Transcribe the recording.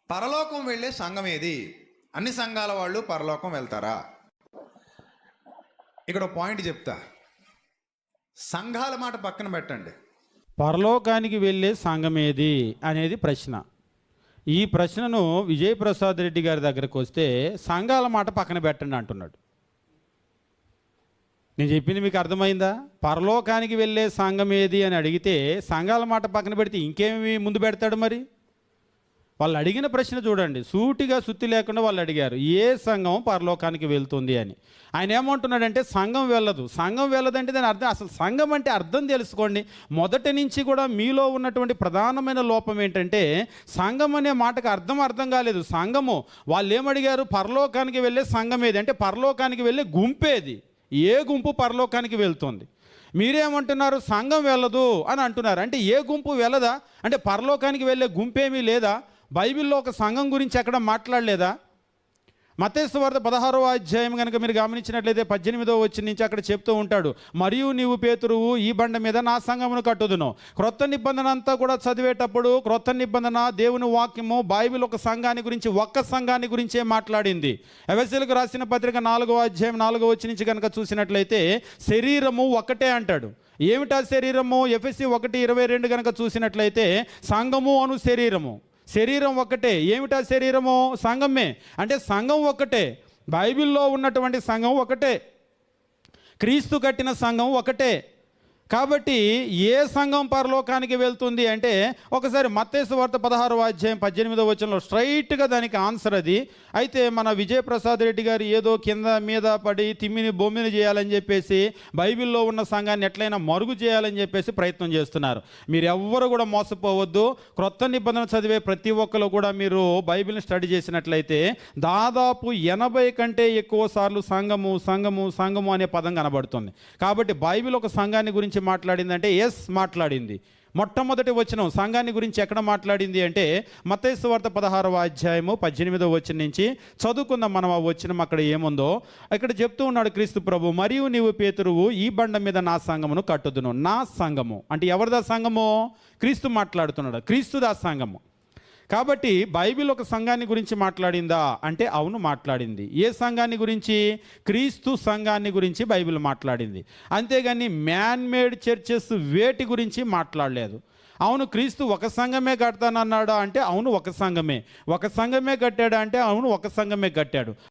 పరలోకం వెళ్ళే సంఘం ఏది? అన్ని సంఘాల వాళ్ళు పరలోకం వెళ్తారా? ఇక్కడ పాయింట్ చెప్తా. సంఘాల మాట పక్కన పెట్టండి. పరలోకానికి వెళ్ళే సంఘం ఏది అనేది ప్రశ్న. ఈ ప్రశ్నను విజయప్రసాద్ రెడ్డి గారి దగ్గరకు వస్తే సంఘాల మాట పక్కన పెట్టండి అంటున్నాడు. నేను చెప్పింది మీకు అర్థమైందా? పరలోకానికి వెళ్ళే సంఘం ఏది అని అడిగితే సంఘాల మాట పక్కన పెడితే ఇంకేమి ముందు పెడతాడు? మరి వాళ్ళు అడిగిన ప్రశ్న చూడండి, సూటిగా సుత్తి లేకుండా వాళ్ళు అడిగారు, ఏ సంఘం పరలోకానికి వెళ్తుంది అని. ఆయన ఏమంటున్నాడంటే సంఘం వెళ్ళదు. సంఘం వెళ్ళదంటే దాని అర్థం, అసలు సంఘం అంటే అర్థం తెలుసుకోండి. మొదటి నుంచి కూడా మీలో ఉన్నటువంటి ప్రధానమైన లోపం ఏంటంటే సంఘం అనే మాటకు అర్థం కాలేదు. సంఘము వాళ్ళు ఏమడిగారు? పరలోకానికి వెళ్ళే సంఘం ఏది అంటే పరలోకానికి వెళ్ళే గుంపేది. ఏ గుంపు పరలోకానికి వెళ్తుంది? మీరేమంటున్నారు? సంఘం వెళ్ళదు అని అంటున్నారు. అంటే ఏ గుంపు వెళ్ళదా? అంటే పరలోకానికి వెళ్ళే గుంపేమీ లేదా? బైబిల్లో ఒక సంఘం గురించి ఎక్కడ మాట్లాడలేదా? మత్తయి సువార్త 16వ అధ్యాయం కనుక మీరు గమనించినట్లయితే 18వ వచనం నుంచి అక్కడ చెప్తూ ఉంటాడు, మరియు నీవు పేతురువు, ఈ బండ మీద నా సంఘమును కట్టుదును. క్రొత్త నిబంధన అంతా కూడా చదివేటప్పుడు క్రొత్త నిబంధన, దేవుని వాక్యము, బైబిల్ ఒక సంఘాన్ని గురించి, ఒక్క సంఘాన్ని గురించే మాట్లాడింది. ఎఫెసీయులకు రాసిన పత్రిక 4వ అధ్యాయం 4వ వచనం నుంచి కనుక చూసినట్లయితే శరీరము ఒకటే అంటాడు. ఏమిటా శరీరము? ఎఫెసీ 1:22 కనుక చూసినట్లయితే సంఘము అను శరీరము, శరీరం ఒకటే. ఏమిటా శరీరము? సంఘమే. అంటే సంఘం ఒకటే. బైబిల్లో ఉన్నటువంటి సంఘం ఒకటే, క్రీస్తు కట్టిన సంఘం ఒకటే. కాబట్టి ఏ సంఘం పరలోకానికి వెళ్తుంది అంటే ఒకసారి మత్తయి సువార్త 16వ అధ్యాయం 18వ వచనంలో స్ట్రైట్గా దానికి ఆన్సర్ అది. అయితే మన విజయప్రసాద్ రెడ్డి గారు ఏదో కింద మీద పడి తిమ్మిని బొమ్మిని చేయాలని చెప్పేసి బైబిల్లో ఉన్న సంఘాన్ని ఎట్లయినా మరుగు చేయాలని చెప్పేసి ప్రయత్నం చేస్తున్నారు. మీరు ఎవ్వరు కూడా మోసపోవద్దు. క్రొత్త నిబంధన చదివే ప్రతి ఒక్కరు కూడా మీరు బైబిల్ని స్టడీ చేసినట్లయితే దాదాపు 80 కంటే ఎక్కువ సార్లు సంఘము సంఘము సంఘము అనే పదం కనబడుతుంది. కాబట్టి బైబిల్ ఒక సంఘాన్ని గురించి మాట్లాడిందంటే ఎస్ మాట్లాడింది. మొట్టమొదటి వచనం సంఘాన్ని గురించి ఎక్కడ మాట్లాడింది అంటే మత్తయి సువార్త 16వ అధ్యాయము 18వ వచనం నుంచి చదువుకుందాం మనం. ఆ వచనం అక్కడ ఏముందో ఇక్కడ చెప్తూ ఉన్నాడు క్రీస్తు ప్రభు, మరియు నీవు పేతురువు, ఈ బండ మీద నా సంఘమును కట్టుదును. నా సంఘము అంటే ఎవరిదా సంఘము? క్రీస్తు మాట్లాడుతున్నాడు, క్రీస్తుదా సంఘము. కాబట్టి బైబిల్ ఒక సంఘాన్ని గురించి మాట్లాడిందా అంటే అవును మాట్లాడింది. ఏ సంఘాన్ని గురించి? క్రీస్తు సంఘాన్ని గురించి బైబిల్ మాట్లాడింది. అంతేగాని మ్యాన్ మేడ్ చర్చెస్ వేటి గురించి మాట్లాడలేదు. అవును క్రీస్తు ఒక సంఘమే కడతానన్నాడా అంటే అవును ఒక సంఘమే. ఒక సంఘమే కట్టాడా అంటే అవును ఒక సంఘమే కట్టాడు.